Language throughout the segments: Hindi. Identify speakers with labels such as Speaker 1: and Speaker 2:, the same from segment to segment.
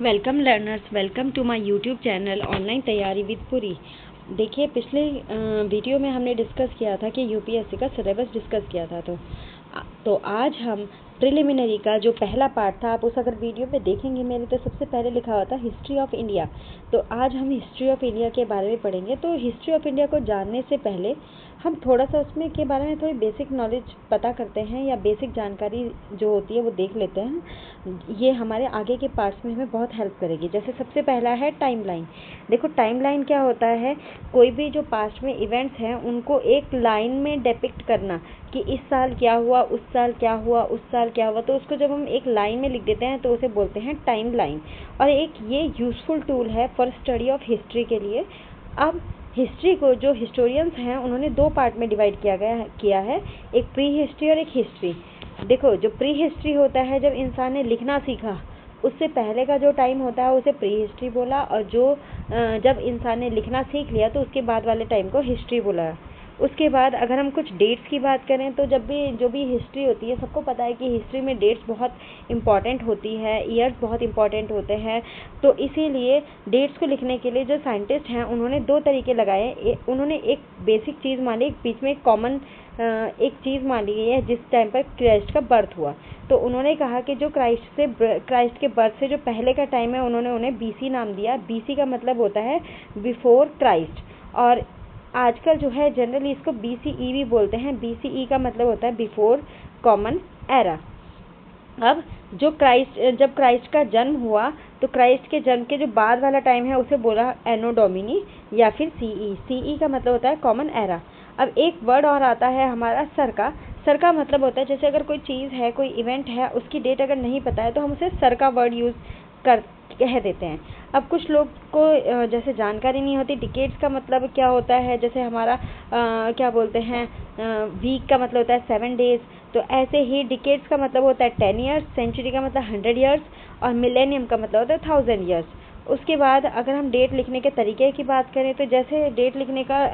Speaker 1: Welcome learners, welcome to my YouTube channel online तैयारी विद पुरी। देखिए, पिछले वीडियो में हमने डिस्कस किया था कि यूपीएससी का सिलेबस डिस्कस किया था। तो आज हम प्रिलिमिनरी का जो पहला पार्ट था, आप उस अगर वीडियो में देखेंगे मेरे, तो सबसे पहले लिखा हुआ था हिस्ट्री ऑफ इंडिया। तो आज हम हिस्ट्री ऑफ इंडिया के बारे में पढ़ेंगे। तो हिस्ट्री ऑफ इंडिया को जानने से पहले हम थोड़ा सा उसमें के बारे में थोड़ी बेसिक नॉलेज पता करते हैं, या बेसिक जानकारी जो होती है वो देख लेते हैं। ये हमारे आगे के पार्ट्स में हमें बहुत हेल्प करेगी। जैसे सबसे पहला है टाइमलाइन। देखो, टाइमलाइन क्या होता है? कोई भी जो पास्ट में इवेंट्स हैं उनको एक लाइन में डिपिक्ट करना कि इस साल क्या हुआ, उस साल क्या हुआ, उस साल क्या हुआ। तो उसको जब हम एक लाइन में लिख देते हैं तो उसे बोलते हैं टाइम लाइन। और एक ये यूजफुल टूल है फॉर स्टडी ऑफ हिस्ट्री के लिए। अब हिस्ट्री को जो हिस्टोरियंस हैं उन्होंने दो पार्ट में डिवाइड किया है, एक प्री हिस्ट्री और एक हिस्ट्री। देखो, जो प्री हिस्ट्री होता है जब इंसान ने लिखना सीखा, उससे पहले का जो टाइम होता है उसे प्री हिस्ट्री बोला, और जो जब इंसान ने लिखना सीख लिया तो उसके बाद वाले टाइम को हिस्ट्री बोला। उसके बाद अगर हम कुछ डेट्स की बात करें तो जो भी हिस्ट्री होती है, सबको पता है कि हिस्ट्री में डेट्स बहुत इंपॉर्टेंट होती है, ईयर्स बहुत इंपॉर्टेंट होते हैं। तो इसीलिए डेट्स को लिखने के लिए जो साइंटिस्ट हैं उन्होंने दो तरीके लगाए। उन्होंने एक बेसिक चीज़ मान ली, एक बीच में कॉमन एक चीज़ मान ली गई है जिस टाइम पर क्राइस्ट का बर्थ हुआ। तो उन्होंने कहा कि जो क्राइस्ट के बर्थ से जो पहले का टाइम है उन्होंने उन्हें बीसी नाम दिया। बीसी का मतलब होता है बिफोर क्राइस्ट, और आजकल जो है जनरली इसको बीसीई भी बोलते हैं। बीसीई का मतलब होता है बिफोर कॉमन एरा। अब जब क्राइस्ट का जन्म हुआ तो क्राइस्ट के जन्म के जो बाद वाला टाइम है उसे बोला एनो डोमिनी या फिर सीई। सीई का मतलब होता है कॉमन एरा। अब एक वर्ड और आता है हमारा सर का। सर का मतलब होता है, जैसे अगर कोई चीज़ है, कोई इवेंट है, उसकी डेट अगर नहीं पता है तो हम उसे सर का वर्ड यूज़ कह देते हैं। अब कुछ लोग को जैसे जानकारी नहीं होती डिकेड्स का मतलब क्या होता है। जैसे हमारा क्या बोलते हैं, वीक का मतलब होता है 7 डेज। तो ऐसे ही डिकेड्स का मतलब होता है 10 ईयर्स, सेंचुरी का मतलब 100 ईयर्स, और मिलेनियम का मतलब होता है 1000 ईयर्स। उसके बाद अगर हम डेट लिखने के तरीके की बात करें तो जैसे डेट लिखने का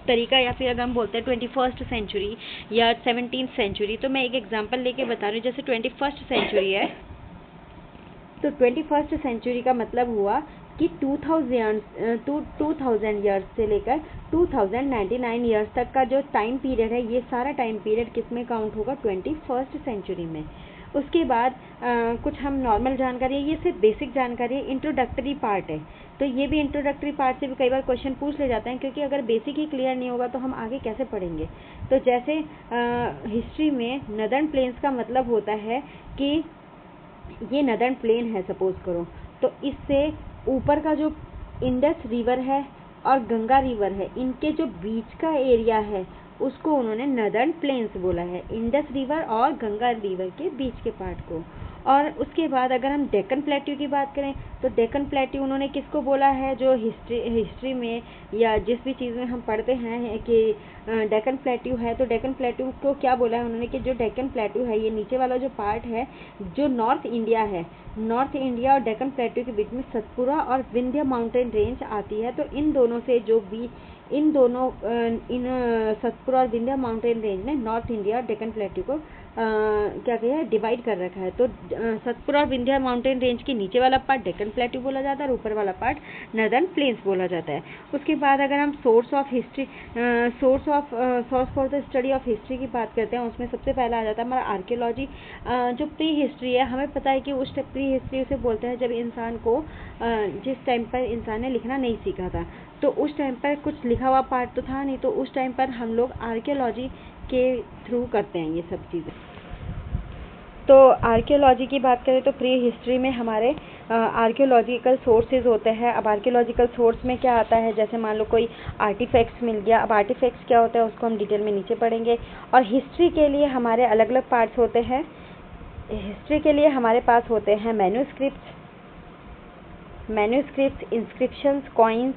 Speaker 1: तरीका, या फिर अगर हम बोलते हैं 21st सेंचुरी या 17th सेंचुरी, तो मैं एक एग्जांपल लेके बता रही हूँ। जैसे 21st सेंचुरी है तो 21st सेंचुरी का मतलब हुआ कि 2000 ईयर्स से लेकर 2099 ईयर्स तक का जो टाइम पीरियड है, ये सारा टाइम पीरियड किस में काउंट होगा? 21st सेंचुरी में। उसके बाद कुछ हम नॉर्मल जानकारी, ये सिर्फ बेसिक जानकारी है, इंट्रोडक्टरी पार्ट है। तो ये भी इंट्रोडक्टरी पार्ट से भी कई बार क्वेश्चन पूछ ले जाते हैं, क्योंकि अगर बेसिक ही क्लियर नहीं होगा तो हम आगे कैसे पढ़ेंगे। तो जैसे हिस्ट्री में नदर्न प्लेन्स का मतलब होता है कि ये नदर्न प्लेन है सपोज करो, तो इससे ऊपर का जो इंडस रिवर है और गंगा रिवर है, इनके जो बीच का एरिया है उसको उन्होंने नदर्न प्लेन्स बोला है, इंडस रिवर और गंगा रिवर के बीच के पार्ट को। और उसके बाद अगर हम डेक्कन प्लेट्यू की बात करें तो डेक्कन प्लेट्यू उन्होंने किसको बोला है? जो हिस्ट्री में या जिस भी चीज़ में हम पढ़ते हैं कि डेक्कन प्लेट्यू है, तो डेक्कन प्लेट्यू को क्या बोला है उन्होंने कि जो डेक्कन प्लेट्यू है, ये नीचे वाला जो पार्ट है, जो नॉर्थ इंडिया है, नॉर्थ इंडिया और डेक्कन प्लेट्यू के बीच में सतपुरा और विंध्य माउंटेन रेंज आती है। तो इन दोनों से इन सतपुरा और विंध्य माउंटेन रेंज ने नॉर्थ इंडिया और डेक्कन प्लेट्यू को क्या किया है? डिवाइड कर रखा है। तो सतपुरा और विंध्या माउंटेन रेंज के नीचे वाला पार्ट डेक्कन प्लेट्यू बोला जाता है और ऊपर वाला पार्ट नदर्न प्लेन्स बोला जाता है। उसके बाद अगर हम source for the study of history की बात करते हैं, उसमें सबसे पहला आ जाता है हमारा आर्कियोलॉजी। जो प्री हिस्ट्री है, हमें पता है कि उस प्री हिस्ट्री उसे बोलते हैं जब इंसान को जिस टाइम पर इंसान ने लिखना नहीं सीखा था, तो उस टाइम पर कुछ लिखा हुआ पार्ट तो था नहीं, तो उस टाइम पर हम लोग आर्कियोलॉजी के थ्रू करते हैं ये सब चीज़ें। तो आर्कियोलॉजी की बात करें तो प्री हिस्ट्री में हमारे आर्कियोलॉजिकल सोर्सेज होते हैं। अब आर्कियोलॉजिकल सोर्स में क्या आता है? जैसे मान लो कोई आर्टिफैक्ट्स मिल गया। अब आर्टिफैक्ट्स क्या होता है उसको हम डिटेल में नीचे पढ़ेंगे। और हिस्ट्री के लिए हमारे अलग अलग पार्ट्स होते हैं। हिस्ट्री के लिए हमारे पास होते हैं मैन्यूस्क्रिप्ट्स, इंस्क्रिप्शंस, कॉइन्स,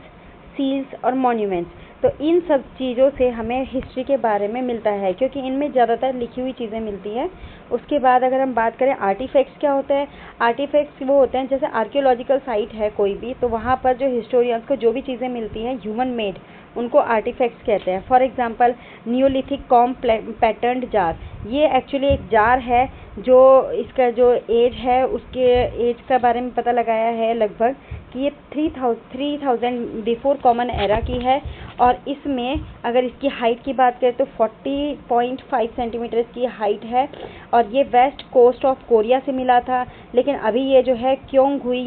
Speaker 1: सील्स और मॉन्यूमेंट्स। तो इन सब चीज़ों से हमें हिस्ट्री के बारे में मिलता है, क्योंकि इनमें ज़्यादातर लिखी हुई चीज़ें मिलती है। उसके बाद अगर हम बात करें आर्टिफैक्ट्स क्या होते हैं, आर्टिफैक्ट्स वो होते हैं जैसे आर्कियोलॉजिकल साइट है कोई भी, तो वहाँ पर जो हिस्टोरियंस को जो भी चीज़ें मिलती हैं ह्यूमन मेड, उनको आर्टिफैक्ट्स कहते हैं। For example neolithic comb patterned jar, ये एक्चुअली एक जार है जो इसका जो एज है उसके एज का बारे में पता लगाया है लगभग कि ये 3000 बिफोर कॉमन एरा की है। और इसमें अगर इसकी हाइट की बात करें तो 40.5 सेंटीमीटर की हाइट है, और ये वेस्ट कोस्ट ऑफ कोरिया से मिला था। लेकिन अभी ये जो है क्योंगहुई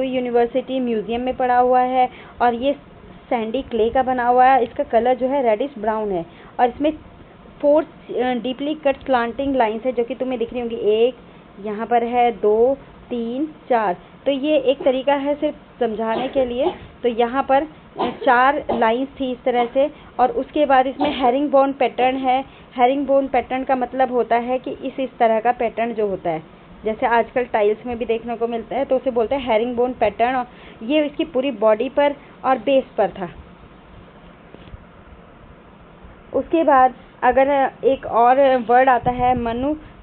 Speaker 1: यूनिवर्सिटी म्यूजियम में पड़ा हुआ है, और ये सैंडी क्ले का बना हुआ है। इसका कलर जो है रेडिश ब्राउन है, और इसमें 4 डीपली कट स्लांटिंग लाइंस है जो कि तुम्हें दिख रही होंगी। एक यहाँ पर है, 2, 3, 4। तो ये एक तरीका है सिर्फ समझाने के लिए। तो यहाँ पर 4 लाइंस थी इस तरह से, और उसके बाद इसमें हेरिंग बोन पैटर्न है। हेरिंग बोन पैटर्न का मतलब होता है कि इस तरह का पैटर्न जो होता है, जैसे आजकल टाइल्स में भी देखने को मिलता है, तो उसे बोलते हैं हेरिंग बोन पैटर्न। और ये इसकी पूरी बॉडी पर और बेस पर था। उसके बाद अगर एक और वर्ड आता है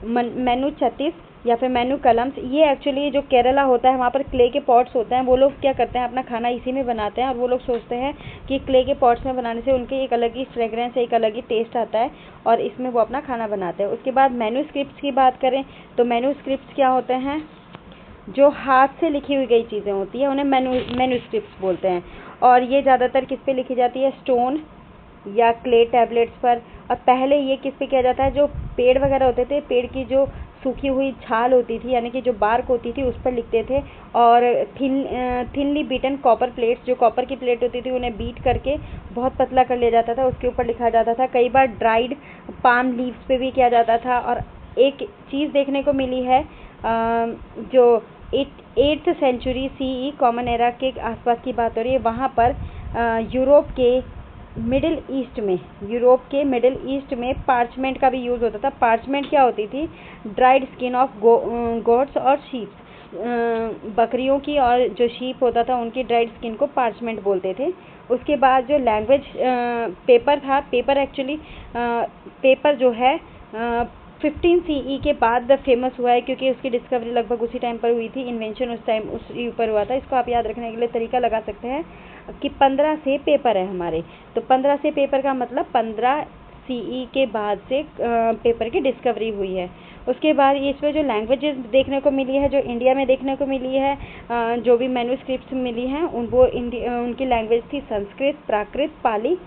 Speaker 1: मेनुचतिस या फिर मेनुकलम्स, ये एक्चुअली जो केरला होता है वहाँ पर क्ले के पॉट्स होते हैं। वो लोग क्या करते हैं, अपना खाना इसी में बनाते हैं, और वो लोग सोचते हैं कि क्ले के पॉट्स में बनाने से उनके एक अलग ही फ्रेगरेंस, एक अलग ही टेस्ट आता है, और इसमें वो अपना खाना बनाते हैं। उसके बाद मैन्यूस्क्रिप्ट्स की बात करें तो मैन्यूस्क्रिप्ट्स क्या होते हैं, जो हाथ से लिखी हुई गई चीज़ें होती हैं उन्हें मैन्यूस्क्रिप्ट्स बोलते हैं। और ये ज़्यादातर किस पे लिखी जाती है, स्टोन या क्ले टैबलेट्स पर। और पहले ये किस पे किया जाता है, जो पेड़ वगैरह होते थे, पेड़ की जो सूखी हुई छाल होती थी यानी कि जो बार्क होती थी उस पर लिखते थे। और थिनली बीटन कॉपर प्लेट्स, जो कॉपर की प्लेट होती थी उन्हें बीट करके बहुत पतला कर लिया जाता था, उसके ऊपर लिखा जाता था। कई बार ड्राइड पाम लीव्स पे भी किया जाता था। और एक चीज़ देखने को मिली है जो 8th century CE common era के आसपास की बात हो रही है, वहाँ पर यूरोप के मिडिल ईस्ट में पार्चमेंट का भी यूज़ होता था। पार्चमेंट क्या होती थी, ड्राइड स्किन ऑफ गोट्स और शीप, बकरियों की और जो शीप होता था उनकी ड्राइड स्किन को पार्चमेंट बोलते थे। उसके बाद जो लैंग्वेज पेपर था, पेपर जो है 15 CE के बाद फेमस हुआ है, क्योंकि उसकी डिस्कवरी लगभग उसी टाइम पर हुई थी, इन्वेंशन उस टाइम उसी ऊपर हुआ था। इसको आप याद रखने के लिए तरीका लगा सकते हैं कि 15 से पेपर है हमारे, तो 15 से पेपर का मतलब 15 CE के बाद से पेपर की डिस्कवरी हुई है। उसके बाद इसमें जो लैंग्वेजेस देखने को मिली है, जो इंडिया में देखने को मिली है, जो भी मैन्यूस्क्रिप्ट्स मिली हैं उनकी लैंग्वेज थी संस्कृत, प्राकृत, पाली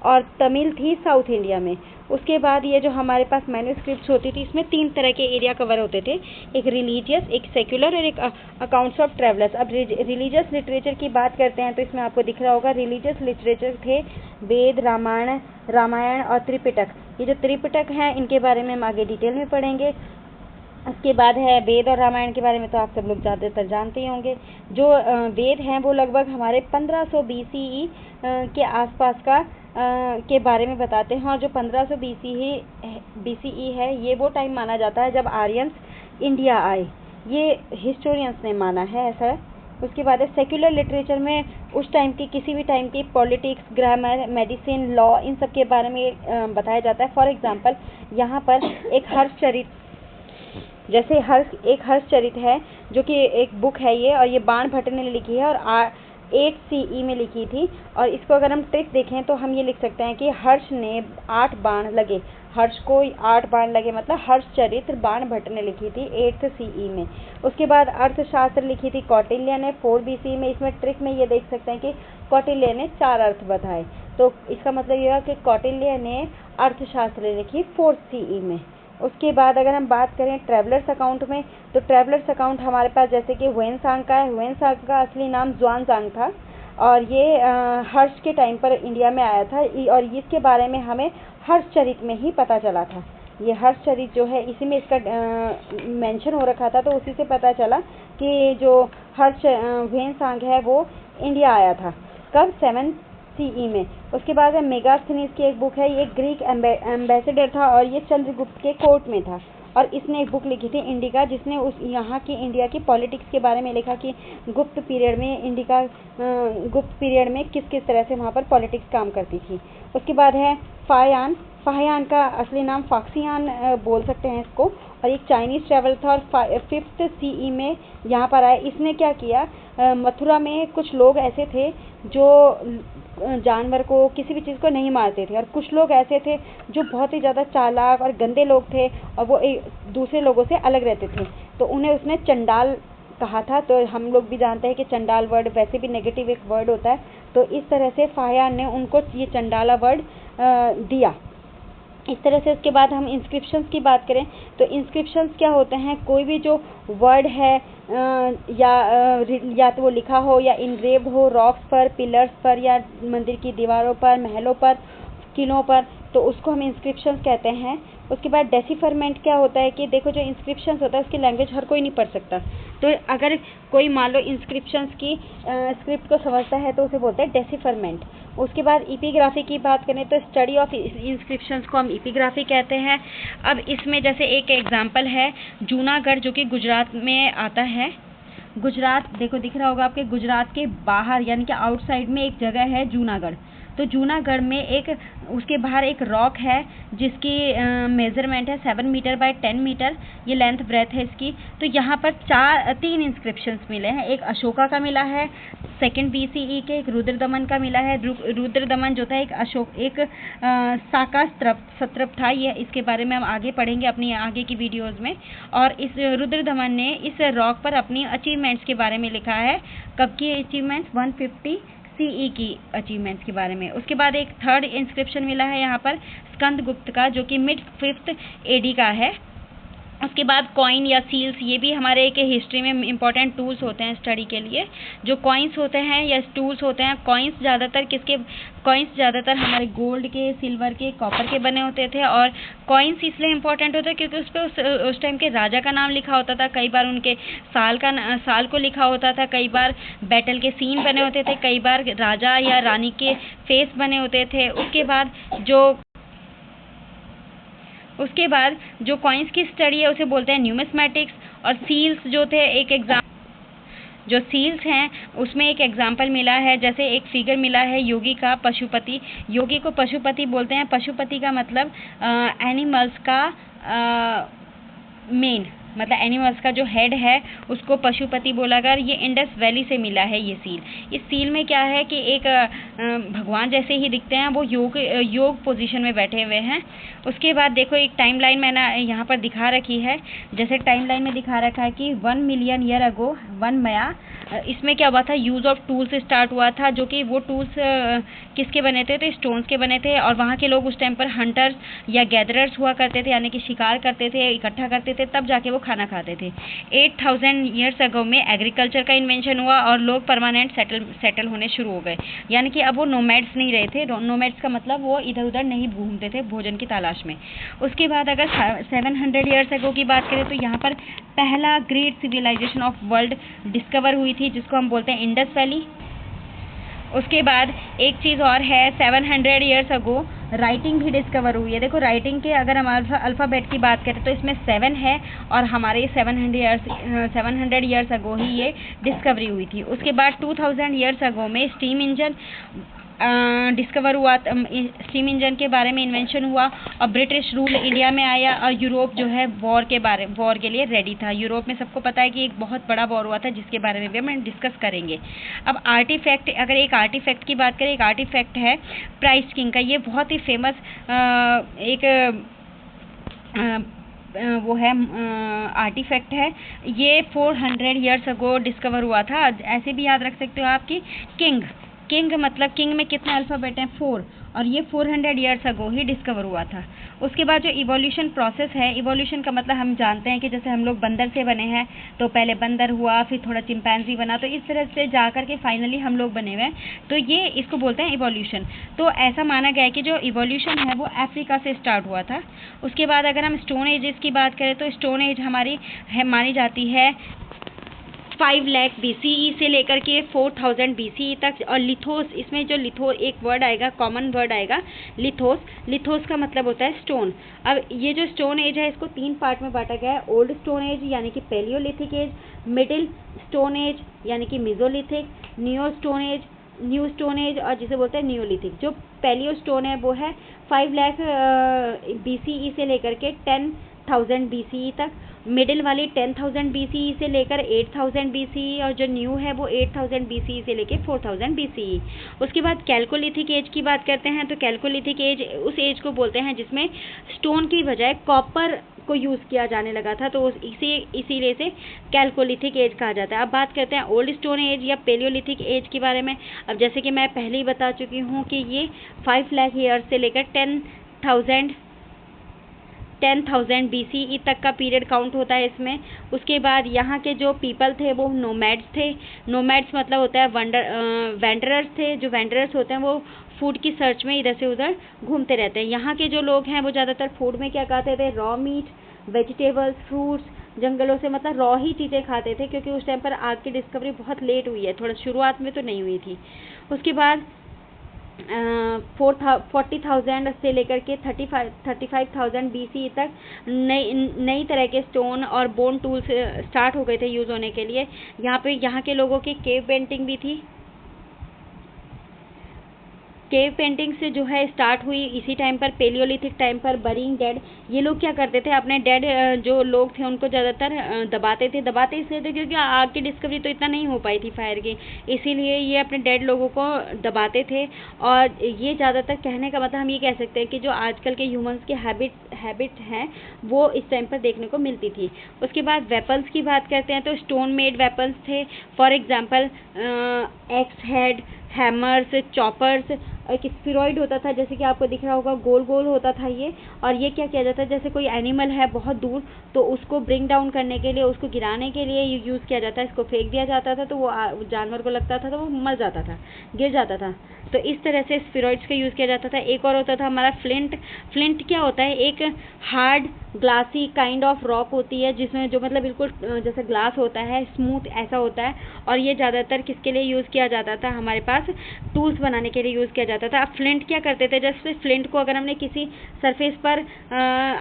Speaker 1: और तमिल थी साउथ इंडिया में। उसके बाद ये जो हमारे पास मैन्यूस्क्रिप्ट्स होती थी, इसमें 3 तरह के एरिया कवर होते थे, एक रिलीजियस, एक सेक्युलर और एक अकाउंट्स ऑफ ट्रेवलर्स। अब रिलीजियस लिटरेचर की बात करते हैं तो इसमें आपको दिख रहा होगा रिलीजियस लिटरेचर थे वेद, रामायण और त्रिपिटक। ये जो त्रिपिटक हैं इनके बारे में हम आगे डिटेल में पढ़ेंगे। उसके बाद है वेद और रामायण के बारे में तो आप सब लोग ज़्यादातर जानते ही होंगे। जो वेद हैं वो लगभग हमारे 1500 BCE के आसपास का के बारे में बताते हैं। और जो 1500 BCE है ये वो टाइम माना जाता है जब आर्यंस इंडिया आए, ये हिस्टोरियंस ने माना है ऐसा। उसके बाद है सेक्युलर लिटरेचर में उस टाइम की किसी भी टाइम की पॉलिटिक्स, ग्रामर, मेडिसिन, लॉ, इन सब के बारे में बताया जाता है। फॉर एग्जांपल यहाँ पर एक हर्षचरित, जैसे एक हर्षचरित है जो कि एक बुक है ये, और ये बाण भट्ट ने लिखी है और 8 CE में लिखी थी। और इसको अगर हम ट्रिक देखें तो हम ये लिख सकते हैं कि हर्ष ने 8 बाण लगे, हर्ष को 8 बाण लगे, मतलब हर्षचरित्र बाण भट्ट ने लिखी थी 8th CE में। उसके बाद अर्थशास्त्र लिखी थी कौटिल्य ने 4 BCE में। इसमें ट्रिक में ये देख सकते हैं कि कौटिल्य ने 4 अर्थ बताए, तो इसका मतलब ये है कि कौटिल्य ने अर्थशास्त्र लिखी 4th CE में। उसके बाद अगर हम बात करें ट्रैवलर्स अकाउंट में, तो ट्रैवलर्स अकाउंट हमारे पास जैसे कि ह्वेनसांग का है। ह्वेनसांग का असली नाम ज़ुआनज़ांग था, और ये हर्ष के टाइम पर इंडिया में आया था, और इसके बारे में हमें हर्षचरित में ही पता चला था। ये हर्षचरित जो है इसी में इसका मेंशन हो रखा था, तो उसी से पता चला कि जो ह्वेनसांग है वो इंडिया आया था। कब? 7 CE में। उसके बाद मेगास्थनीज की एक बुक है, ये ग्रीक एम्बेसडर था और ये चंद्रगुप्त के कोर्ट में था। और इसने एक बुक लिखी थी इंडिका, जिसने उस यहाँ की इंडिया की पॉलिटिक्स के बारे में लिखा कि गुप्त पीरियड में किस किस तरह से वहाँ पर पॉलिटिक्स काम करती थी। उसके बाद है फाहियान का असली नाम फाक्सियान बोल सकते हैं इसको, और एक चाइनीज ट्रैवल था और 5th CE में यहाँ पर आया। इसने क्या किया, मथुरा में कुछ लोग ऐसे थे जो जानवर को, किसी भी चीज़ को नहीं मारते थे, और कुछ लोग ऐसे थे जो बहुत ही ज़्यादा चालाक और गंदे लोग थे और वो दूसरे लोगों से अलग रहते थे, तो उन्हें उसने चंडाल कहा था। तो हम लोग भी जानते हैं कि चंडाल वर्ड वैसे भी नेगेटिव एक वर्ड होता है, तो इस तरह से फाहियान ने उनको ये चंडाला वर्ड दिया। इस तरह से उसके बाद हम इंस्क्रिप्शंस की बात करें तो इंस्क्रिप्शंस क्या होते हैं, कोई भी जो वर्ड है या तो वो लिखा हो या इनग्रेव्ड हो रॉक्स पर, पिलर्स पर, या मंदिर की दीवारों पर, महलों पर, किलों पर, तो उसको हम इंस्क्रिप्शंस कहते हैं। उसके बाद डेसिफरमेंट क्या होता है कि देखो जो इंस्क्रिप्शंस होता है उसकी लैंग्वेज हर कोई नहीं पढ़ सकता, तो अगर कोई मान लो इंस्क्रिप्शंस की स्क्रिप्ट को समझता है तो उसे बोलते हैं डेसिफरमेंट। उसके बाद इपिग्राफी की बात करें तो स्टडी ऑफ इंस्क्रिप्शंस को हम इपिग्राफी कहते हैं। अब इसमें जैसे एक एग्जांपल है जूनागढ़, जो कि गुजरात में आता है। गुजरात देखो दिख रहा होगा आपके, गुजरात के बाहर यानी कि आउटसाइड में एक जगह है जूनागढ़। तो जूनागढ़ में एक उसके बाहर एक रॉक है जिसकी मेजरमेंट है 7 मीटर बाय 10 मीटर, ये लेंथ ब्रेथ है इसकी। तो यहाँ पर 3 इंस्क्रिप्शंस मिले हैं, एक अशोका का मिला है 2nd BCE के, एक रुद्रदमन का मिला है। रुद्रदमन जो था एक साका सत्रप था, ये इसके बारे में हम आगे पढ़ेंगे अपनी आगे की वीडियोज़ में। और इस रुद्रदमन ने इस रॉक पर अपनी अचीवमेंट्स के बारे में लिखा है। कब की अचीवमेंट्स, 150 CE की अचीवमेंट्स के बारे में। उसके बाद एक 3rd इंस्क्रिप्शन मिला है यहाँ पर स्कंदगुप्त का, जो कि मिड 5th AD का है। उसके बाद कॉइन या सील्स, ये भी हमारे एक हिस्ट्री में इंपॉर्टेंट टूल्स होते हैं स्टडी के लिए। जो कॉइन्स होते हैं या टूल्स होते हैं, कॉइन्स ज़्यादातर हमारे गोल्ड के, सिल्वर के, कॉपर के बने होते थे। और कॉइन्स इसलिए इंपॉर्टेंट होते हैं क्योंकि उस पर उस टाइम के राजा का नाम लिखा होता था, कई बार उनके साल को लिखा होता था, कई बार बैटल के सीन बने होते थे, कई बार राजा या रानी के फेस बने होते थे। उसके बाद जो कॉइन्स की स्टडी है उसे बोलते हैं न्यूमिस्मैटिक्स। और सील्स जो थे जो सील्स हैं उसमें एक एग्जाम्पल मिला है, जैसे एक फिगर मिला है योगी का पशुपति। योगी को पशुपति बोलते हैं। पशुपति का मतलब एनिमल्स का मेन, मतलब एनिमल्स का जो हेड है उसको पशुपति बोला गया। ये इंडस वैली से मिला है ये सील। इस सील में क्या है कि एक भगवान जैसे ही दिखते हैं, वो योग पोजीशन में बैठे हुए हैं। उसके बाद देखो एक टाइमलाइन मैंने यहाँ पर दिखा रखी है, जैसे टाइमलाइन में दिखा रखा है कि 1 मिलियन ईयर अगो 1 मया। इसमें क्या हुआ था, यूज़ ऑफ टूल्स स्टार्ट हुआ था, जो कि वो टूल्स किसके बने थे, तो स्टोन्स के बने थे। और वहाँ के लोग उस टाइम पर हंटर्स या गैदरर्स हुआ करते थे, यानी कि शिकार करते थे, इकट्ठा करते थे, तब जाके वो खाना खाते थे। 8000 ईयर्स अगो में एग्रीकल्चर का इन्वेंशन हुआ और लोग परमानेंट सेटल होने शुरू हो गए, यानी कि अब वो नोमैड्स नहीं रहे थे। नोमैड्स का मतलब वो इधर उधर नहीं घूमते थे भोजन की तलाश में। उसके बाद अगर 700 ईयर्स अगो की बात करें तो यहाँ पर पहला great civilisation of world discover हुई थी, जिसको हम बोलते हैं इंडस वैली। उसके बाद एक चीज़ और है, 700 ईयर्स अगो राइटिंग भी डिस्कवर हुई है। देखो राइटिंग के अगर हम अल्फ़ाबेट की बात करें तो इसमें 7 है, और हमारे 700 ईयर्स अगो ही ये डिस्कवरी हुई थी। उसके बाद 2000 ईयर्स अगो में स्टीम इंजन डिस्कवर हुआ, स्टीम इंजन के बारे में इन्वेंशन हुआ, और ब्रिटिश रूल इंडिया में आया। और यूरोप जो है वॉर के लिए रेडी था। यूरोप में सबको पता है कि एक बहुत बड़ा वॉर हुआ था, जिसके बारे में भी हम डिस्कस करेंगे। अब आर्टिफैक्ट, अगर एक आर्टिफैक्ट की बात करें, एक आर्टिफैक्ट है प्राइस किंग का। ये बहुत ही फेमस वो है आर्टिफैक्ट है। ये 400 ईयर्स अगो डिस्कवर हुआ था। ऐसे भी याद रख सकते हो आप कि किंग मतलब किंग में कितने अल्फ़ाबेट हैं, 4, और ये 400 ईयर्स अगो ही डिस्कवर हुआ था। उसके बाद जो इवोल्यूशन प्रोसेस है, इवोल्यूशन का मतलब हम जानते हैं कि जैसे हम लोग बंदर से बने हैं, तो पहले बंदर हुआ, फिर थोड़ा चिंपैंजी बना, तो इस तरह से जा कर के फाइनली हम लोग बने हुए हैं, तो ये इसको बोलते हैं इवोल्यूशन। तो ऐसा माना गया है कि जो इवोल्यूशन है वो अफ्रीका से स्टार्ट हुआ था। उसके बाद अगर हम स्टोन एजेस की बात करें तो स्टोन एज हमारी मानी जाती है 5 लाख BCE से लेकर के 4000 BCE तक। और लिथोस, इसमें जो लिथो एक वर्ड आएगा, कॉमन वर्ड आएगा लिथोस। लिथोस का मतलब होता है स्टोन। अब ये जो स्टोन एज है इसको 3 पार्ट में बांटा गया है। ओल्ड स्टोन एज यानी कि palaeolithic age, middle stone age यानी कि मेसोलिथिक, न्यू स्टोन एज और जिसे बोलते हैं नियोलिथिक। जो पैलियो स्टोन है वो है 5 लाख BCE से लेकर के 10,000 BCE तक। मिडिल वाली 10,000 BCE से लेकर 8,000 BCE, और जो न्यू है वो 8,000 BCE से लेकर 4,000 BCE। उसके बाद कैल्कोलिथिक एज की बात करते हैं तो कैल्कोलिथिक एज उस एज को बोलते हैं जिसमें स्टोन की बजाय कॉपर को यूज़ किया जाने लगा था, तो इसीलिए से कैल्कोलिथिक एज कहा जाता है। अब बात करते हैं ओल्ड स्टोन एज या पेलियोलिथिक एज के बारे में। अब जैसे कि मैं पहले ही बता चुकी हूँ कि ये 5 लाख ईयर से लेकर 10,000 BCE तक का पीरियड काउंट होता है इसमें। उसके बाद यहाँ के जो पीपल थे वो नोमैड्स थे। नोमैड्स मतलब होता है वेंडरर्स थे। जो वेंडरर्स होते हैं वो फूड की सर्च में इधर से उधर घूमते रहते हैं। यहाँ के जो लोग हैं वो ज़्यादातर फूड में क्या खाते थे, रॉ मीट, वेजिटेबल्स, फ्रूट्स, जंगलों से मतलब रॉ ही चीज़ें खाते थे, क्योंकि उस टाइम पर आग की डिस्कवरी बहुत लेट हुई है, थोड़ा शुरुआत में तो नहीं हुई थी। उसके बाद 40,000 से लेकर के 35,000 BCE तक नई तरह के स्टोन और बोन टूल्स स्टार्ट हो गए थे यूज़ होने के लिए। यहाँ के लोगों की केव पेंटिंग भी थी। केव पेंटिंग से जो है स्टार्ट हुई इसी टाइम पर, पेलियोलिथिक टाइम पर। बरीइंग डेड, ये लोग क्या करते थे, अपने डेड जो लोग थे उनको ज़्यादातर दबाते इसलिए थे क्योंकि आग की डिस्कवरी तो इतना नहीं हो पाई थी फायर की, इसीलिए ये अपने डेड लोगों को दबाते थे। और ये ज़्यादातर, कहने का मतलब हम ये कह सकते हैं कि जो आजकल के ह्यूमंस की हैबिट हैं वो इस टाइम पर देखने को मिलती थी। उसके बाद वेपन्स की बात करते हैं तो स्टोन मेड वेपन्स थे। For example x head, hammers, choppers. एक स्फीरॉइड होता था, जैसे कि आपको दिख रहा होगा, गोल गोल होता था ये। और ये क्या किया जाता है, जैसे कोई एनिमल है बहुत दूर तो उसको ब्रिंग डाउन करने के लिए, उसको गिराने के लिए यूज़ किया जाता है। इसको फेंक दिया जाता था तो वो जानवर को लगता था तो वो मर जाता था, गिर जाता था। तो इस तरह से स्फीरॉइड्स का यूज़ किया जाता था। एक और होता था हमारा फ्लिंट। फ्लिंट क्या होता है, एक hard glassy kind of rock होती है जिसमें जो मतलब बिल्कुल जैसे ग्लास होता है, स्मूथ ऐसा होता है। और ये ज़्यादातर किसके लिए यूज़ किया जाता था, हमारे पास टूल्स बनाने के लिए यूज़ किया जाता था। अब फ्लिंट क्या करते थे, जैसे फ्लिंट को अगर हमने किसी सरफेस पर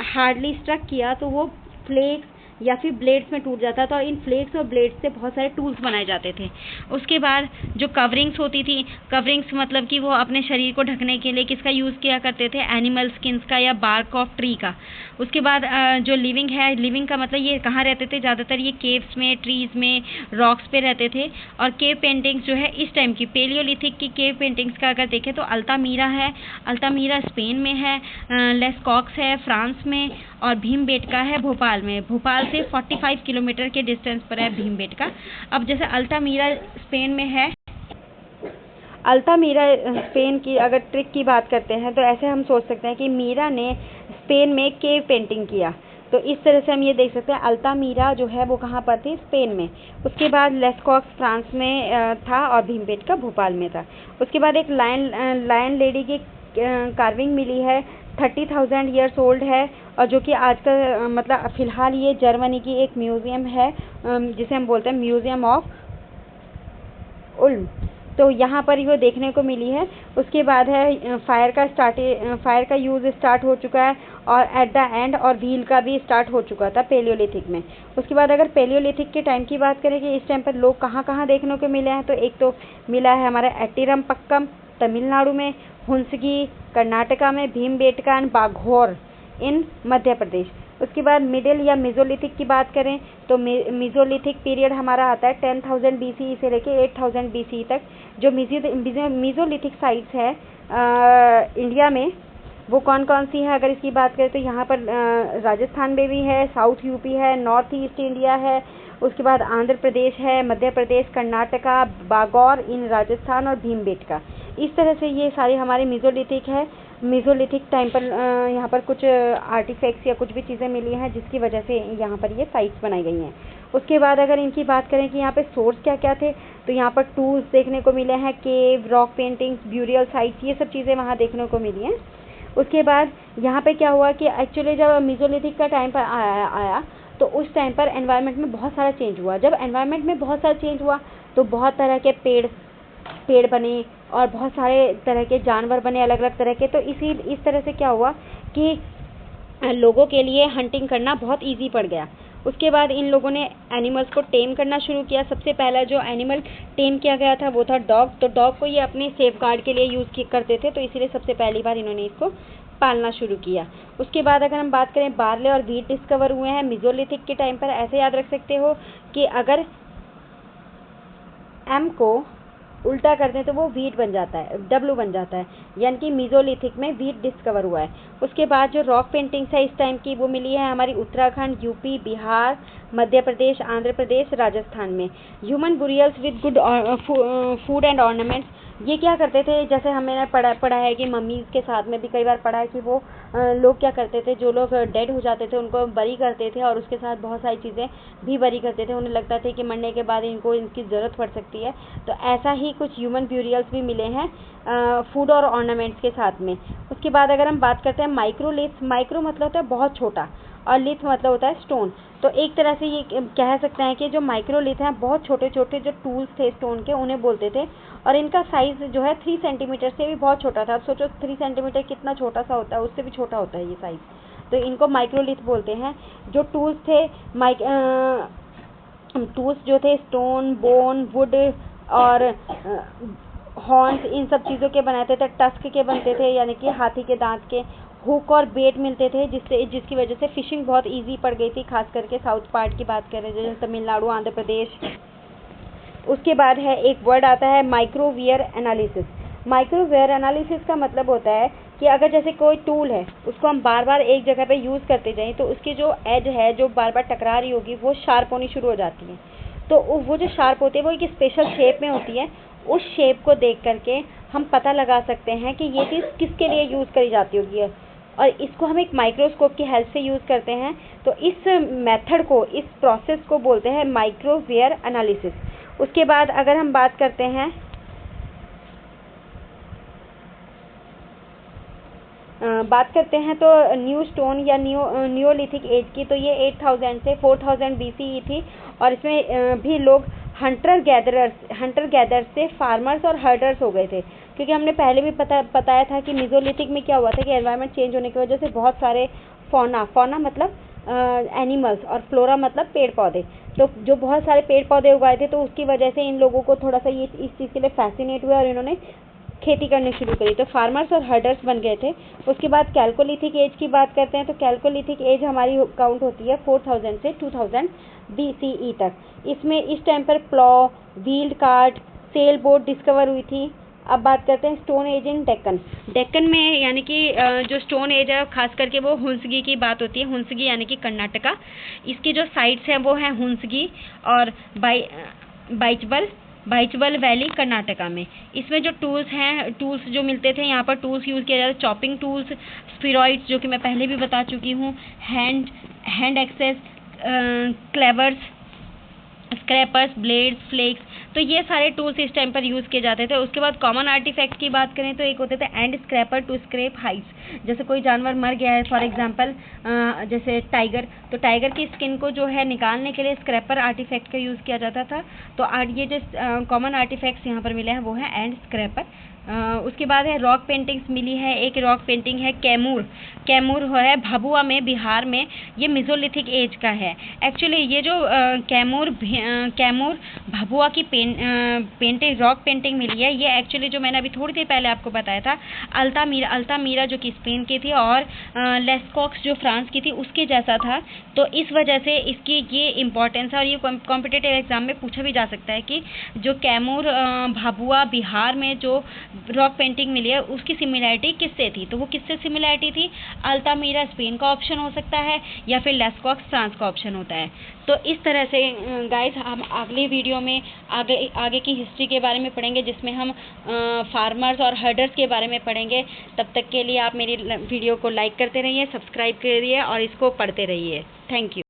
Speaker 1: हार्डली स्ट्रक किया तो वो फ्लेक्स या फिर ब्लेड्स में टूट जाता था, और इन फ्लेक्स और ब्लेड्स से बहुत सारे टूल्स बनाए जाते थे। उसके बाद जो कवरिंग्स होती थी, कवरिंग्स मतलब कि वो अपने शरीर को ढकने के लिए किसका यूज़ किया करते थे, एनिमल स्किन्स का या बार्क ऑफ ट्री का। उसके बाद जो लिविंग है, लिविंग का मतलब ये कहाँ रहते थे, ज़्यादातर ये केव्स में, ट्रीज़ में, रॉक्स पे रहते थे। और केव पेंटिंग्स जो है इस टाइम की पेलियोलिथिक की केव पेंटिंग्स का अगर देखें तो अल्तामीरा है, अल्तामीरा स्पेन में है, लेस्कॉक्स है फ्रांस में, और भीमबेटका है भोपाल में। भोपाल से 45 किलोमीटर के डिस्टेंस पर है भीमबेटका। अब जैसे अल्तामीरा स्पेन में है, अल्तामीरा स्पेन की अगर ट्रिक की बात करते हैं तो ऐसे हम सोच सकते हैं कि मीरा ने स्पेन में केव पेंटिंग किया, तो इस तरह से हम ये देख सकते हैं अल्तामीरा जो है वो कहाँ पर थी, स्पेन में। उसके बाद लेस्कॉक्स फ्रांस में था और भीमबेटका भोपाल में था। उसके बाद एक लायन लेडी की कार्विंग मिली है, 30,000 ईयर्स ओल्ड है, और जो कि आजकल मतलब फ़िलहाल ये जर्मनी की एक म्यूज़ियम है जिसे हम बोलते हैं म्यूज़ियम ऑफ उल्म, तो यहाँ पर वो देखने को मिली है। उसके बाद है फायर का यूज़ स्टार्ट हो चुका है, और एट द एंड और व्हील का भी स्टार्ट हो चुका था पेलियोलिथिक में। उसके बाद अगर पेलियोलिथिक के टाइम की बात करें कि इस टाइम पर लोग कहाँ कहाँ देखने को मिले हैं, तो एक तो मिला है हमारे एट्टीरम पक्कम तमिलनाडु में, हुंसगी कर्नाटका में, भीमबेटका एंड बाघोर इन मध्य प्रदेश। उसके बाद मिडिल या मेसोलिथिक की बात करें तो मेसोलिथिक पीरियड हमारा आता है 10,000 BCE से लेके 8,000 BCE तक। जो मेसोलिथिक साइट्स है इंडिया में वो कौन कौन सी है, अगर इसकी बात करें तो यहाँ पर राजस्थान में भी है, साउथ यूपी है, नॉर्थ ईस्ट इंडिया है, उसके बाद आंध्र प्रदेश है, मध्य प्रदेश, कर्नाटका, बागौर इन राजस्थान, और भीमबेटका। इस तरह से ये सारी हमारी मेसोलिथिक है। मेसोलिथिक टाइम पर यहाँ पर कुछ आर्टिफैक्ट्स या कुछ भी चीज़ें मिली हैं जिसकी वजह से यहाँ पर ये साइट्स बनाई गई हैं। उसके बाद अगर इनकी बात करें कि यहाँ पे सोर्स क्या क्या थे, तो यहाँ पर टूल्स देखने को मिले हैं, केव, रॉक पेंटिंग्स, ब्यूरियल साइट्स, ये सब चीज़ें वहाँ देखने को मिली हैं। उसके बाद यहाँ पे क्या हुआ कि एक्चुअली जब मेसोलिथिक का टाइम पर आया तो उस टाइम पर एनवायरनमेंट में बहुत सारा चेंज हुआ। जब एनवायरनमेंट में बहुत सारा चेंज हुआ तो बहुत तरह के पेड़ बने और बहुत सारे तरह के जानवर बने, अलग अलग तरह के। तो इस तरह से क्या हुआ कि लोगों के लिए हंटिंग करना बहुत इजी पड़ गया। उसके बाद इन लोगों ने एनिमल्स को टेम करना शुरू किया। सबसे पहला जो एनिमल टेम किया गया था वो था डॉग। तो डॉग को ये अपने सेफ गार्ड के लिए यूज़ करते थे, तो इसीलिए सबसे पहली बार इन्होंने इसको पालना शुरू किया। उसके बाद अगर हम बात करें, बार्ले और व्हीट डिस्कवर हुए हैं मेसोलिथिक के टाइम पर। ऐसे याद रख सकते हो कि अगर एम को उल्टा कर दें तो वो व्हीट बन जाता है, डब्ल्यू बन जाता है, यानी कि मेसोलिथिक में व्हीट डिस्कवर हुआ है। उसके बाद जो रॉक पेंटिंग्स है इस टाइम की वो मिली है हमारी उत्तराखंड, यूपी, बिहार, मध्य प्रदेश, आंध्र प्रदेश, राजस्थान में। Human burials with good food and ornaments, ये क्या करते थे, जैसे हमने पढ़ा है कि मम्मीज़ के साथ में भी कई बार पढ़ा है कि वो लोग क्या करते थे, जो लोग डेड हो जाते थे उनको बरी करते थे और उसके साथ बहुत सारी चीज़ें भी बरी करते थे। उन्हें लगता था कि मरने के बाद इनकी ज़रूरत पड़ सकती है। तो ऐसा ही कुछ ह्यूमन ब्यूरियल्स भी मिले हैं फूड और ऑर्नामेंट्स के साथ में। उसके बाद अगर हम बात करते हैं माइक्रोलिथ्स, माइक्रो मतलब होता है बहुत छोटा और लिथ मतलब होता है स्टोन। तो एक तरह से ये कह सकते हैं कि जो माइक्रोलिथ हैं बहुत छोटे छोटे जो टूल्स थे स्टोन के उन्हें बोलते थे, और इनका साइज़ जो है 3 सेंटीमीटर से भी बहुत छोटा था। अब सोचो 3 सेंटीमीटर कितना छोटा सा होता है, उससे भी छोटा होता है ये साइज़। तो इनको माइक्रोलिथ बोलते हैं। जो टूल्स थे टूल्स जो थे स्टोन, बोन, वुड और हॉर्न्स, इन सब चीज़ों के बनाते थे। टस्क के बनते थे, यानी कि हाथी के दांत के। हुक और बेट मिलते थे जिसकी वजह से फिशिंग बहुत इजी पड़ गई थी, खास करके साउथ पार्ट की बात करें जैसे तमिलनाडु, आंध्र प्रदेश। उसके बाद है एक वर्ड आता है माइक्रोवेयर एनालिसिस। माइक्रोवेयर एनालिसिस का मतलब होता है कि अगर जैसे कोई टूल है उसको हम बार बार एक जगह पे यूज़ करते जाएं तो उसकी जो एज है जो बार बार टकरा रही होगी वो शार्प होनी शुरू हो जाती है। तो वो जो शार्प होती है वो एक स्पेशल शेप में होती है। उस शेप को देख करके हम पता लगा सकते हैं कि ये चीज़ किसके लिए यूज़ करी जाती होगी, और इसको हम एक माइक्रोस्कोप की हेल्प से यूज़ करते हैं। तो इस मेथड को, इस प्रोसेस को बोलते हैं माइक्रोवेयर एनालिसिस। उसके बाद अगर हम बात करते हैं तो न्यू स्टोन या नियोलिथिक एज की, तो ये 8000 से 4000 BCE थी। और इसमें भी लोग हंटर गैदरर्स से फार्मर्स और हर्डर्स हो गए थे, क्योंकि हमने पहले भी बताया था कि मेसोलिथिक में क्या हुआ था कि एनवायरनमेंट चेंज होने की वजह से बहुत सारे फौना मतलब एनिमल्स और फ्लोरा मतलब पेड़ पौधे, तो जो बहुत सारे पेड़ पौधे उगाए थे तो उसकी वजह से इन लोगों को थोड़ा सा ये इस चीज़ के लिए फैसिनेट हुआ और इन्होंने खेती करनी शुरू करी, तो फार्मर्स और हर्डर्स बन गए थे। उसके बाद कैल्कोलिथिक एज की बात करते हैं तो कैल्कोलिथिक एज हमारी काउंट होती है 4000 से 2000 BCE तक। इसमें इस टाइम पर plough, wheeled cart, sail boat discover हुई थी। अब बात करते हैं स्टोन एज इन डेक्कन में, यानी कि जो स्टोन एज है खास करके वो हुंसगी की बात होती है। हुंसगी यानी कि कर्नाटका, इसकी जो साइट्स हैं वो हैं हुंसगी और बाइचबल वैली कर्नाटका में। इसमें जो टूल्स जो मिलते थे, यहाँ पर टूल्स यूज़ किया जाता है, चॉपिंग टूल्स, स्फीरॉइड्स जो कि मैं पहले भी बता चुकी हूँ, hand axes, cleavers, scrapers, blades, flakes, तो ये सारे टूल्स इस टाइम पर यूज़ किए जाते थे। उसके बाद कॉमन आर्टिफैक्ट की बात करें तो एक होते थे end scraper to scrape hides. जैसे कोई जानवर मर गया है, फॉर एग्जांपल जैसे टाइगर, तो टाइगर की स्किन को जो है निकालने के लिए स्क्रैपर आर्टिफैक्ट का यूज़ किया जाता था। तो ये जो कॉमन आर्टिफैक्ट्स यहाँ पर मिले हैं वो हैं एंड स्क्रैपर। उसके बाद है रॉक पेंटिंग्स मिली है। एक रॉक पेंटिंग है कैमूर है भभुआ में, बिहार में। ये मेसोलिथिक एज का है। एक्चुअली ये जो कैमूर भभुआ की रॉक पेंटिंग मिली है, ये एक्चुअली जो मैंने अभी थोड़ी देर पहले आपको बताया था, अल्तामीरा जो कि स्पेन की थी और लेस्कॉक्स जो फ्रांस की थी उसके जैसा था। तो इस वजह से इसकी ये इम्पोर्टेंस है और ये कॉम्पिटिटिव एग्जाम में पूछा भी जा सकता है कि जो कैमूर भभुआ बिहार में जो रॉक पेंटिंग मिली है उसकी सिमिलैरिटी किससे थी, तो वो किससे सिमिलैरिटी थी, अल्तामीरा स्पेन का ऑप्शन हो सकता है या फिर लेस्कॉक्स फ्रांस का ऑप्शन होता है। तो इस तरह से गाइस हम अगली वीडियो में आगे की हिस्ट्री के बारे में पढ़ेंगे, जिसमें हम फार्मर्स और हर्डर्स के बारे में पढ़ेंगे। तब तक के लिए आप मेरी वीडियो को लाइक करते रहिए, सब्सक्राइब करिए और इसको पढ़ते रहिए। Thank you.